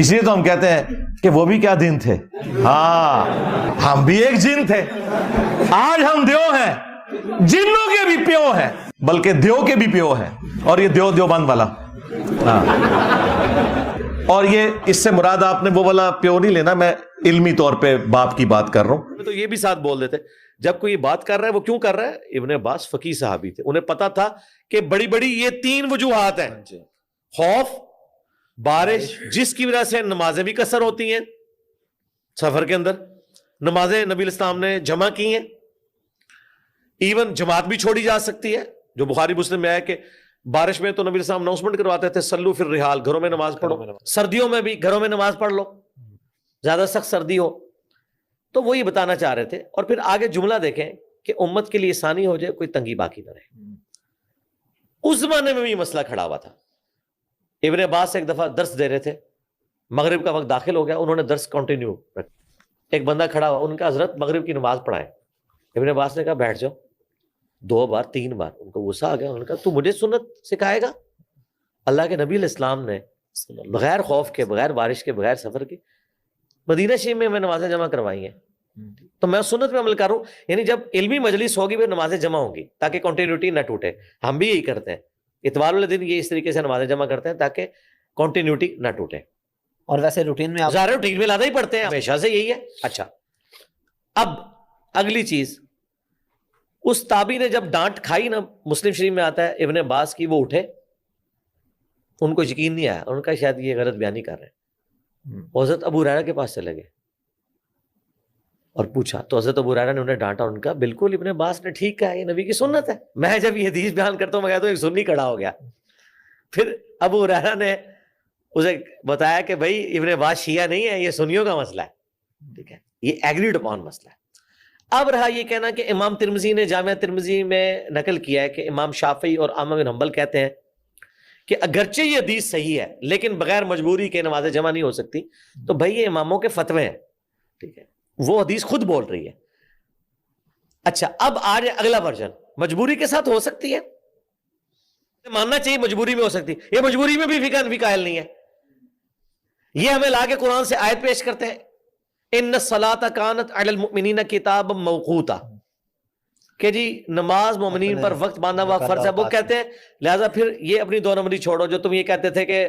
اس لیے تو ہم کہتے ہیں کہ وہ بھی کیا دن تھے، ہاں ہم بھی ایک جن تھے، آج ہم دیو ہیں، جنوں کے بھی پیو ہیں، بلکہ دیو کے بھی پیو ہیں، اور یہ دیوبند والا، ہاں۔ اور یہ اس سے مراد آپ نے وہ والا پیو نہیں لینا، میں علمی طور پہ باپ کی بات کر رہا ہوں۔ تو یہ بھی ساتھ بول دیتے جب کوئی بات کر رہا ہے وہ کیوں کر رہا ہے؟ ابن عباس فقیہ صحابی تھے، انہیں پتا تھا کہ بڑی بڑی یہ 3 وجوہات ہیں، خوف، بارش، جس کی وجہ سے نمازیں بھی قصر ہوتی ہیں سفر کے اندر، نمازیں نبی الاسلام نے جمع کی ہیں، ایون جماعت بھی چھوڑی جا سکتی ہے، جو بخاری مسلم میں آیا کہ بارش میں تو نبی الاسلام اناؤنسمنٹ کرواتے تھے سلو فی الرحال، گھروں میں نماز پڑھو، سردیوں میں بھی گھروں میں نماز پڑھ لو، زیادہ سخت سردی ہو تو وہی بتانا چاہ رہے تھے۔ اور پھر آگے جملہ دیکھیں کہ امت کے لیے آسانی ہو جائے، کوئی تنگی باقی نہ رہے۔ اس زمانے میں بھی مسئلہ کھڑا ہوا تھا۔ ابن عباس ایک دفعہ درس دے رہے تھے، مغرب کا وقت داخل ہو گیا، انہوں نے درس کنٹینیو رکھا، ایک بندہ کھڑا ہوا، ان کا حضرت مغرب کی نماز پڑھائے۔ ابن عباس نے کہا بیٹھ جاؤ، 2 بار 3 بار، ان کو غصہ آ گیا، انہوں نے کہا تو مجھے سنت سکھائے گا؟ اللہ کے نبی علیہ السلام نے بغیر خوف کے، بغیر بارش کے، بغیر سفر کے مدینہ شریف میں نمازیں جمع کروائی ہیں، تو میں سنت میں عمل کر رہا ہوں۔ یعنی جب علمی مجلس ہوگی پھر نمازیں جمع ہوں گی تاکہ کنٹینیوٹی نہ ٹوٹے۔ ہم بھی یہی کرتے ہیں، اتوار والے دن یہ اس طریقے سے نمازیں جمع کرتے ہیں تاکہ کنٹینیوٹی نہ ٹوٹے۔ اور ویسے روٹین میں ظاہر روٹین میں لانا ہی پڑتے ہیں، ہمیشہ سے یہی ہے۔ اچھا، اب اگلی چیز، اس تابعی نے جب ڈانٹ کھائی نا، مسلم شریف میں آتا ہے ابن عباس کی، وہ اٹھے، ان کو یقین نہیں آیا، ان کا شاید یہ غلط بیانی کر رہے ہیں، حضرت ابو ہریرہ کے پاس چلے گئے اور پوچھا، تو حضرت ابو ہریرہ نے انہیں ڈانٹا، ان کا بالکل ابن عباس نے ٹھیک کہا، یہ نبی کی سنت ہے۔ میں جب یہ حدیث بیان کرتا ہوں میں کہتا ہوں ایک سنی کھڑا ہو گیا۔ پھر ابو ہریرہ نے اسے بتایا کہ بھائی ابن عباس شیعہ نہیں ہے، یہ سنیوں کا مسئلہ ہے، ٹھیک ہے، یہ ایگریڈ اپون مسئلہ ہے۔ اب رہا یہ کہنا کہ امام ترمذی نے جامعہ ترمذی میں نقل کیا ہے کہ امام شافعی اور احمد بن حنبل کہتے ہیں کہ اگرچہ یہ حدیث صحیح ہے لیکن بغیر مجبوری کے نمازیں جمع نہیں ہو سکتی، تو بھائی یہ اماموں کے فتوے ہیں، ٹھیک ہے، وہ حدیث خود بول رہی ہے۔ اچھا، اب آ جائے اگلا ورژن، مجبوری کے ساتھ ہو سکتی ہے، ماننا چاہیے مجبوری میں ہو سکتی ہے، یہ مجبوری میں بھی فقہ قائل نہیں ہے۔ یہ ہمیں لا کے قرآن سے آیت پیش کرتے ہیں، ان الصلاۃ کانت علی المؤمنین کتابا موقوتا، کہ جی نماز مومنین پر وقت باندھا ہوا فرض ہے۔ وہ کہتے ہیں لہٰذا پھر یہ اپنی 2 نمبری چھوڑو، جو تم یہ کہتے تھے کہ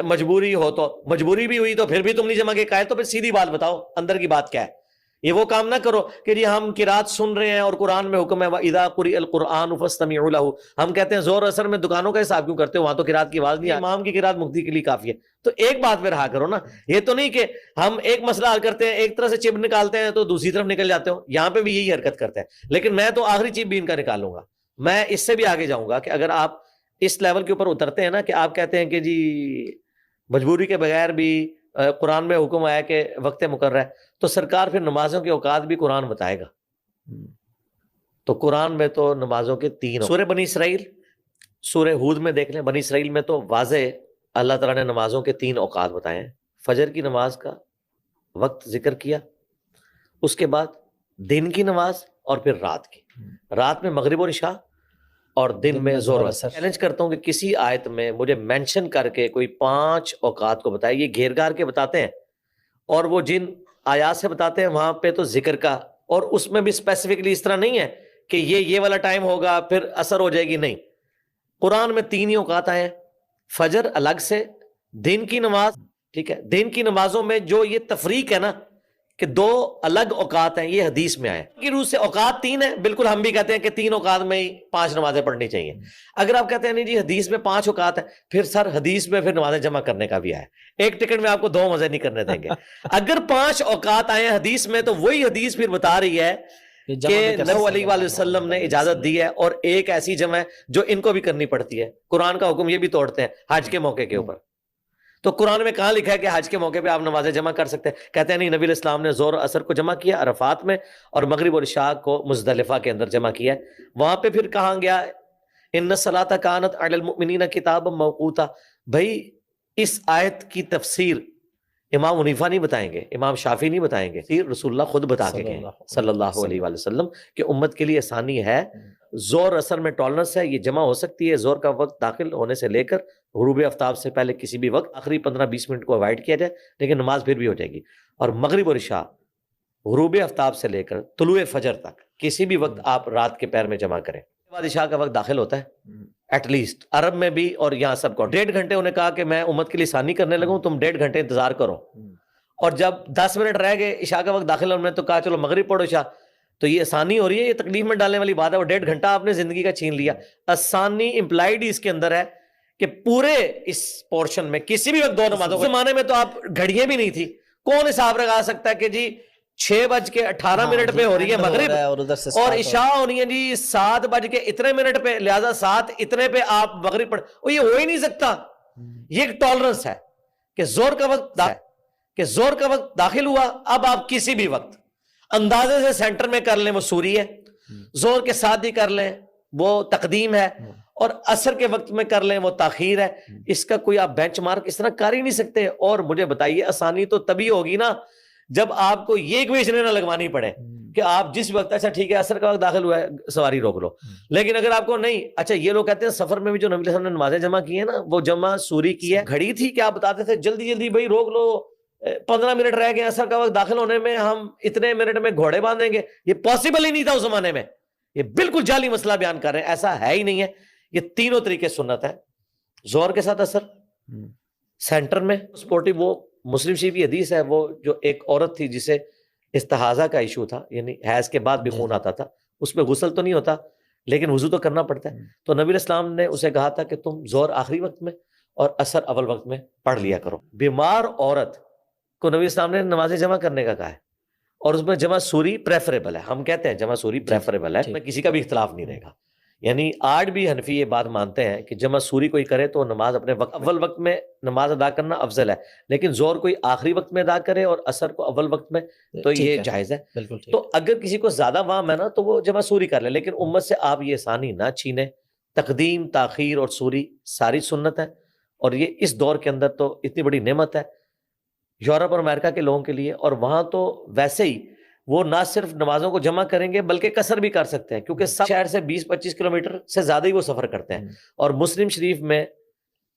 مجبوری ہو، تو مجبوری بھی ہوئی تو پھر بھی تم نہیں جمع کے قائل، تو پھر سیدھی بات بتاؤ اندر کی بات کیا ہے۔ یہ وہ کام نہ کرو کہ جی ہم قرات سن رہے ہیں اور قرآن میں حکم ہے وَإِذَا قُرِئَ الْقُرْآنُ فَاسْتَمِعُوا لَهُ، ہم کہتے ہیں زور اثر میں دکانوں کا حساب کیوں کرتے ہو، وہاں تو قرات کی آواز نہیں آتی، امام کی قرات مقتدی کے لیے کافی ہے۔ تو ایک بات پہ رہا کرو نا، یہ تو نہیں کہ ہم ایک مسئلہ حل کرتے ہیں، ایک طرح سے چپ نکالتے ہیں تو دوسری طرف نکل جاتے ہو۔ یہاں پہ بھی یہی حرکت کرتے ہیں، لیکن میں تو آخری چپ بھی ان کا نکالوں گا۔ میں اس سے بھی آگے جاؤں گا کہ اگر آپ اس لیول کے اوپر اترتے ہیں نا کہ آپ کہتے ہیں کہ جی مجبوری کے بغیر بھی قرآن میں حکم آیا کہ وقت مقرر ہے، تو سرکار پھر نمازوں کے اوقات بھی قرآن بتائے گا۔ تو قرآن میں تو نمازوں کے 3، سورہ بنی اسرائیل، سورہ ہود میں دیکھ لیں، بنی اسرائیل میں تو واضح اللہ تعالیٰ نے نمازوں کے 3 اوقات بتائے ہیں۔ فجر کی نماز کا وقت ذکر کیا، اس کے بعد دن کی نماز، اور پھر رات کی، رات میں مغرب اور عشاء، اور دن میں زور و اثر۔ چیلنج کرتا ہوں کہ کسی آیت میں مجھے مینشن کر کے کوئی 5 اوقات کو بتائے، یہ گھیر گار کے بتاتے ہیں، اور وہ جن آیات سے بتاتے ہیں وہاں پہ تو ذکر کا، اور اس میں بھی اسپیسیفکلی اس طرح نہیں ہے کہ یہ والا ٹائم ہوگا پھر اثر ہو جائے گی، نہیں، قرآن میں 3 ہی اوقات آئے ہیں، فجر الگ سے، دن کی نماز، ٹھیک ہے، دن کی نمازوں میں جو یہ تفریق ہے نا کہ 2 الگ اوقات ہیں، یہ حدیث میں آئے کی روح سے اوقات 3 ہیں، بالکل ہم بھی کہتے ہیں کہ 3 اوقات میں ہی 5 نمازیں پڑھنی چاہیے۔ اگر آپ کہتے ہیں نہیں جی حدیث میں 5 اوقات ہیں، پھر سر حدیث میں پھر نمازیں جمع کرنے کا بھی آیا، ایک ٹکٹ میں آپ کو 2 مزے نہیں کرنے دیں گے۔ اگر 5 اوقات آئے ہیں حدیث میں، تو وہی حدیث پھر بتا رہی ہے کہ نبی علیہ وآلہ وسلم نے اجازت دی ہے، اور ایک ایسی جمع ہے جو ان کو بھی کرنی پڑتی ہے۔ قرآن کا حکم یہ بھی توڑتے ہیں حج کے موقع کے اوپر، تو قرآن میں کہاں لکھا ہے کہ حج کے موقع پہ آپ نمازیں جمع کر سکتے ہیں؟ کہتے ہیں نہیں، نبی علیہ السلام نے زور و اثر کو جمع کیا عرفات میں، اور مغرب اور عشاء کو مزدلفہ کے اندر جمع کیا ہے۔ وہاں پہ پھر کہاں گیا ان الصلاۃ کانت علی المؤمنین کتابا موقوتا۔ بھائی اس آیت کی تفسیر امام حنیفہ نہیں بتائیں گے، امام شافعی نہیں بتائیں گے، رسول اللہ خود بتا کے گئے صلی اللہ علیہ وآلہ وسلم کہ امت کے لیے آسانی ہے، زور اثر میں ٹالرنس ہے، یہ جمع ہو سکتی ہے، زور کا وقت داخل ہونے سے لے کر غروب آفتاب سے پہلے کسی بھی وقت آخری 15-20 منٹ کو اوائڈ کیا جائے، لیکن نماز پھر بھی ہو جائے گی. اور مغرب اور عشاء غروب آفتاب سے لے کر طلوع فجر تک کسی بھی وقت آپ رات کے پیر میں جمع کریں. اس کے بعد عشاء کا وقت داخل ہوتا ہے ایٹ لیسٹ عرب میں بھی اور یہاں سب کو 1.5 گھنٹے انہیں کہا کہ میں امت کے لیے آسانی کرنے لگوں، تم 1.5 گھنٹے انتظار کرو. اور جب 10 منٹ رہ گئے عشاء کا وقت داخل ہونے تو کہا چلو مغرب پڑھو عشاء. تو یہ آسانی ہو رہی ہے، یہ تکلیف میں ڈالنے والی بات ہے. وہ 1.5 گھنٹہ آپ نے زندگی کا چھین لیا. آسانی امپلائڈ ہی اس کے اندر ہے کہ پورے اس پورشن میں کسی بھی وقت 2 نمازوں. زمانے میں تو آپ گھڑیاں بھی نہیں تھی، کون حساب لگا سکتا ہے کہ جی 6:18 پہ ہو رہی ہے مغرب اور عشاء ہونی ہے جی 7:00 پہ، لہذا 7 اتنے پہ آپ مغرب پڑھ. یہ ہو ہی نہیں سکتا. یہ ایک ٹالرنس ہے کہ زور کا وقت داخل ہوا. اب آپ کسی بھی وقت اندازے سے سینٹر میں کر لیں وہ سوری ہے، زور کے ساتھ ہی کر لیں وہ تقدیم ہے، اور عصر کے وقت میں کر لیں وہ تاخیر ہے. اس کا کوئی آپ بینچ مارک اس طرح کر ہی نہیں سکتے. اور مجھے بتائیے آسانی تو تبھی ہوگی نا جب آپ کو یہ اکویشن نہ لگوانی پڑے کہ آپ جس وقت اچھا ٹھیک ہے عصر کا وقت داخل ہوا ہے سواری روک لو. لیکن اگر آپ کو نہیں، اچھا یہ لوگ کہتے ہیں سفر میں بھی جو نبی صلی اللہ علیہ وسلم نے نمازیں جمع کی ہیں نا وہ جمع سوری کی ہے. گھڑی تھی کہ آپ بتاتے تھے جلدی جلدی بھائی روک لو، 15 منٹ رہ گئے عصر کا وقت داخل ہونے میں، ہم اتنے منٹ میں گھوڑے باندھیں گے. یہ پاسبل ہی نہیں تھا اس زمانے میں. یہ بالکل جعلی مسئلہ بیان کر رہے ہیں، ایسا ہے ہی نہیں ہے. یہ تینوں طریقے سنت ہے، زور کے ساتھ اثر، سینٹر میں سپورٹیو. وہ مسلم شریف کی حدیث ہے، وہ جو ایک عورت تھی جسے استحاضہ کا ایشو تھا، یعنی حیض کے بعد بھی خون آتا تھا، اس پہ غسل تو نہیں ہوتا لیکن وضو تو کرنا پڑتا ہے. تو نبی علیہ السلام نے اسے کہا تھا کہ تم زور آخری وقت میں اور اثر اول وقت میں پڑھ لیا کرو. بیمار عورت کو نبی السلام نے نمازیں جمع کرنے کا کہا ہے، اور اس میں جمع سوری پریفریبل ہے. ہم کہتے ہیں جمع سوری پریفریبل ہے، اس میں کسی کا بھی اختلاف نہیں رہے گا. یعنی آج بھی حنفی یہ بات مانتے ہیں کہ جمع سوری کوئی کرے تو نماز اپنے وقت اول وقت میں نماز ادا کرنا افضل ہے، لیکن زور کوئی آخری وقت میں ادا کرے اور اثر کو اول وقت میں تو یہ جائز ہے. تو اگر کسی کو زیادہ وہم ہے نا تو وہ جمع سوری کر لے، لیکن امت سے آپ یہ آسانی نہ چھینیں. تقدیم، تاخیر اور سوری ساری سنت ہے، اور یہ اس دور کے اندر تو اتنی بڑی نعمت ہے یورپ اور امریکہ کے لوگوں کے لیے. اور وہاں تو ویسے ہی وہ نہ صرف نمازوں کو جمع کریں گے بلکہ قصر بھی کر سکتے ہیں، کیونکہ سب شہر سے 20-25 کلومیٹر سے زیادہ ہی وہ سفر کرتے ہیں. اور مسلم شریف میں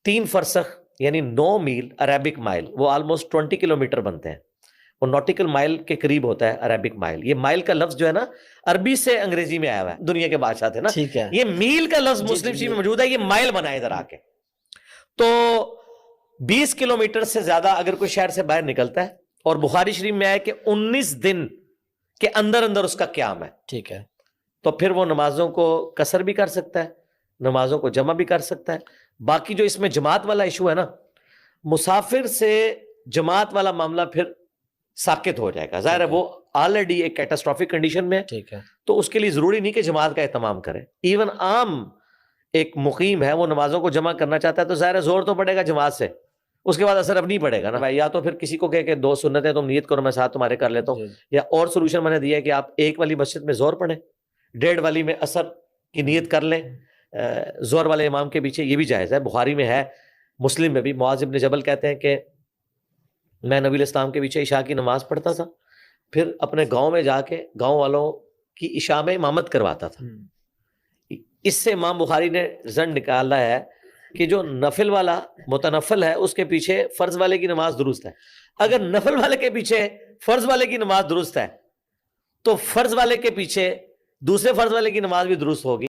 3 فرسخ یعنی 9 میل عربک مائل، وہ آلموسٹ 20 کلومیٹر بنتے ہیں. وہ نوٹیکل مائل کے قریب ہوتا ہے عربک مائل. یہ مائل کا لفظ جو ہے نا عربی سے انگریزی میں آیا ہوا ہے، دنیا کے بادشاہ تھے نا، یہ میل کا لفظ مسلم شریف میں موجود ہے، یہ مائل بنا ہے ادھر آ کے. تو 20 کلومیٹر سے زیادہ اگر کوئی شہر سے باہر نکلتا ہے، اور بخاری شریف میں آئے کہ 19 دن کے اندر اندر اس کا قیام ہے، ٹھیک ہے، تو پھر وہ نمازوں کو قصر بھی کر سکتا ہے، نمازوں کو جمع بھی کر سکتا ہے. باقی جو اس میں جماعت والا ایشو ہے نا، مسافر سے جماعت والا معاملہ پھر ساکت ہو جائے گا. ظاہر ہے وہ آلریڈی ایک کیٹاسٹرافک کنڈیشن میں، ٹھیک ہے، تو اس کے لیے ضروری نہیں کہ جماعت کا اہتمام کرے. ایون عام ایک مقیم ہے وہ نمازوں کو جمع کرنا چاہتا ہے تو ظاہر ہے زور تو پڑے گا جماعت سے، اس کے بعد اثر اب نہیں پڑے گا نا بھائی. یا تو پھر کسی کو کہے کہ 2 سنتیں تم نیت کرو میں ساتھ تمہارے کر لیتا ہوں، یا اور سولوشن میں نے دیا ہے کہ آپ ایک والی مسجد میں زور پڑھیں، 1.5 والی میں اثر کی نیت کر لیں زور والے امام کے پیچھے. یہ بھی جائز ہے، بخاری میں ہے، مسلم میں بھی. معاذ بن جبل کہتے ہیں کہ میں نبی علیہ السلام کے پیچھے عشاء کی نماز پڑھتا تھا، پھر اپنے گاؤں میں جا کے گاؤں والوں کی عشاء میں امامت کرواتا تھا. اس سے امام بخاری نے رزلٹ نکالا ہے کہ جو نفل والا متنفل ہے اس کے پیچھے فرض والے کی نماز درست ہے. اگر نفل والے کے پیچھے فرض والے کی نماز درست ہے تو فرض والے کے پیچھے دوسرے فرض والے کی نماز بھی درست ہوگی.